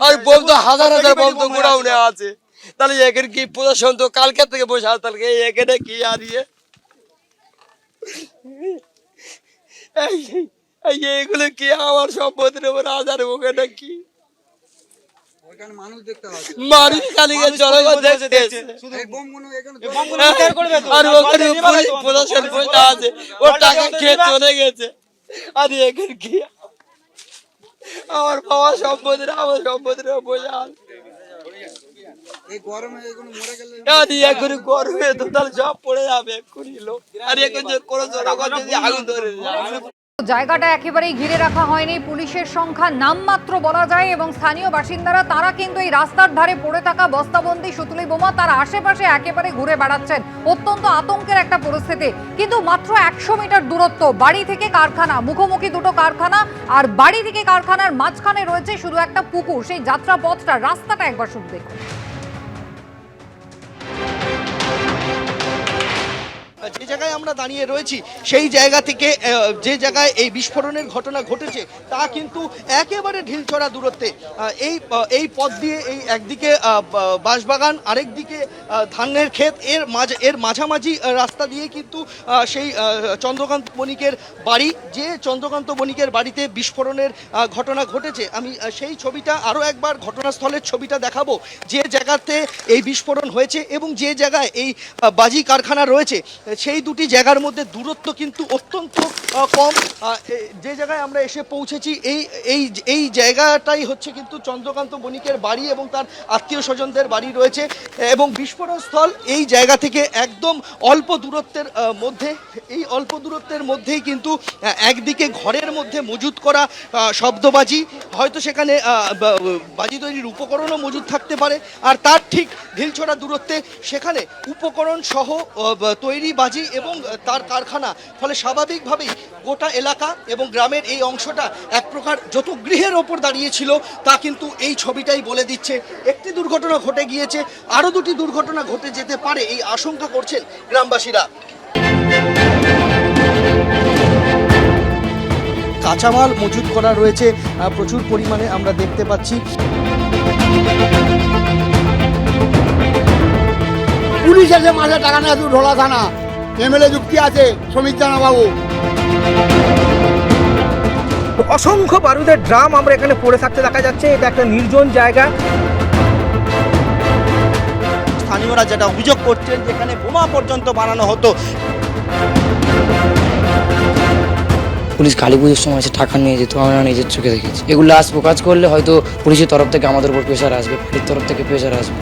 আর bomb তো হাজার হাজার বোম তো গোডাউনে আছে। তাহলে এখানে কি প্রশাসন তো কালকে থেকে বসে আছে, তাহলে এখানে কি হারিয়ে এইগুলো কি আমার সম্পত্তির উপর হাজার ওখানে কি মানুষ কালিকে জনগণ দেখতেছে আর ওখানে প্রশাসন বসে আছে, ওর টাকা খেয়ে চলে গেছে। আর এখানে কি আমার বাবা সম্পত্তির আমার সম্পত্তির বসে আছে। গরমে তো তাহলে সব পড়ে যাবে এক্ষুনি লোক। আর এখন কোনো জনগণ যদি আগুন ধরে জায়গাটা একেবারেই ঘিরে রাখা হয়নি, পুলিশের সংখ্যা নামমাত্র বলা যায় এবং স্থানীয় বাসিন্দারা তারা কিন্তু এই রাস্তার ধারে পড়ে থাকা বস্তাবন্দি সুতুলি বোমা তার আশেপাশে একেবারে ঘুরে বেড়াচ্ছেন। অত্যন্ত আতঙ্কের একটা পরিস্থিতি। কিন্তু মাত্র 100 মিটার দূরত্ব, বাড়ি থেকে কারখানা, মুখোমুখি দুটো কারখানা, আর বাড়ি থেকে কারখানার মাঝখানে রয়েছে শুধু একটা পুকুর। সেই যাত্রা পথটা, রাস্তাটা একবার শুধু দেখুন। যে জায়গায় আমরা দাঁড়িয়ে রয়েছি সেই জায়গা থেকে যে জায়গায় এই বিস্ফোরণের ঘটনা ঘটেছে তা কিন্তু একেবারে ঢিলছড়া দূরত্বে। এই পথ দিয়ে এই একদিকে বাঁশবাগান, আরেকদিকে ধানের ক্ষেত, এর মাঝামাঝি রাস্তা দিয়ে কিন্তু সেই চন্দ্রকান্ত বণিকের বাড়ি, যে চন্দ্রকান্ত বণিকের বাড়িতে বিস্ফোরণের ঘটনা ঘটেছে। আমি সেই ছবিটা আরও একবার, ঘটনাস্থলের ছবিটা দেখাবো, যে জায়গাতে এই বিস্ফোরণ হয়েছে এবং যে জায়গায় এই বাজি কারখানা রয়েছে সেই দুটি জায়গার মধ্যে দূরত্ব কিন্তু অত্যন্ত কম। যে জায়গায় আমরা এসে পৌঁছেছি এই জায়গাটাই হচ্ছে কিন্তু চন্দ্রকান্ত বণিকের বাড়ি এবং তার আত্মীয় স্বজনদের বাড়ি রয়েছে এবং বিস্ফোরণ স্থল এই জায়গা থেকে একদম অল্প দূরত্বের মধ্যে। এই অল্প দূরত্বের মধ্যেই কিন্তু একদিকে ঘরের মধ্যে মজুত করা শব্দবাজি, হয়তো সেখানে বাজি তৈরির উপকরণও মজুদ থাকতে পারে, আর তার ঠিক ঢিলছড়া দূরত্বে সেখানে উপকরণ সহ তৈরি বাজি এবং তার কারখানা। ফলে স্বাভাবিকভাবেই গোটা এলাকা এবং গ্রামের এই অংশটা এক প্রকার যত গৃহের ওপর দাঁড়িয়েছিল তা কিন্তু এই ছবিটাই বলে দিচ্ছে। একটি দুর্ঘটনা ঘটে গিয়েছে, আরও দুটি দুর্ঘটনা ঘটে যেতে পারে এই আশঙ্কা করছেন গ্রামবাসীরা। কাঁচামাল মজুত করা রয়েছে প্রচুর পরিমাণে, আমরা দেখতে পাচ্ছি। পুলিশ আছে, মাসে টাকা নেই, ঢোলা থানা এমএলএ যুক্তি আছে, সমীর জানা বাবু। অসংখ্য বারুদের ড্রাম আমরা এখানে পড়ে থাকতে দেখা যাচ্ছে। এটা একটা নির্জন জায়গা। স্থানীয়রা যেটা অভিযোগ করছেন, যেখানে বোমা পর্যন্ত বানানো হতো। পুলিশ কালী পুজোর সময় এসে টাকা নিয়ে যেত, আমরা নিজের চোখে দেখেছি। এগুলো প্রকাশ করলে হয়তো পুলিশের তরফ থেকে আমাদের উপর প্রেশার আসবে, বাড়ির তরফ থেকে প্রেশার আসবে।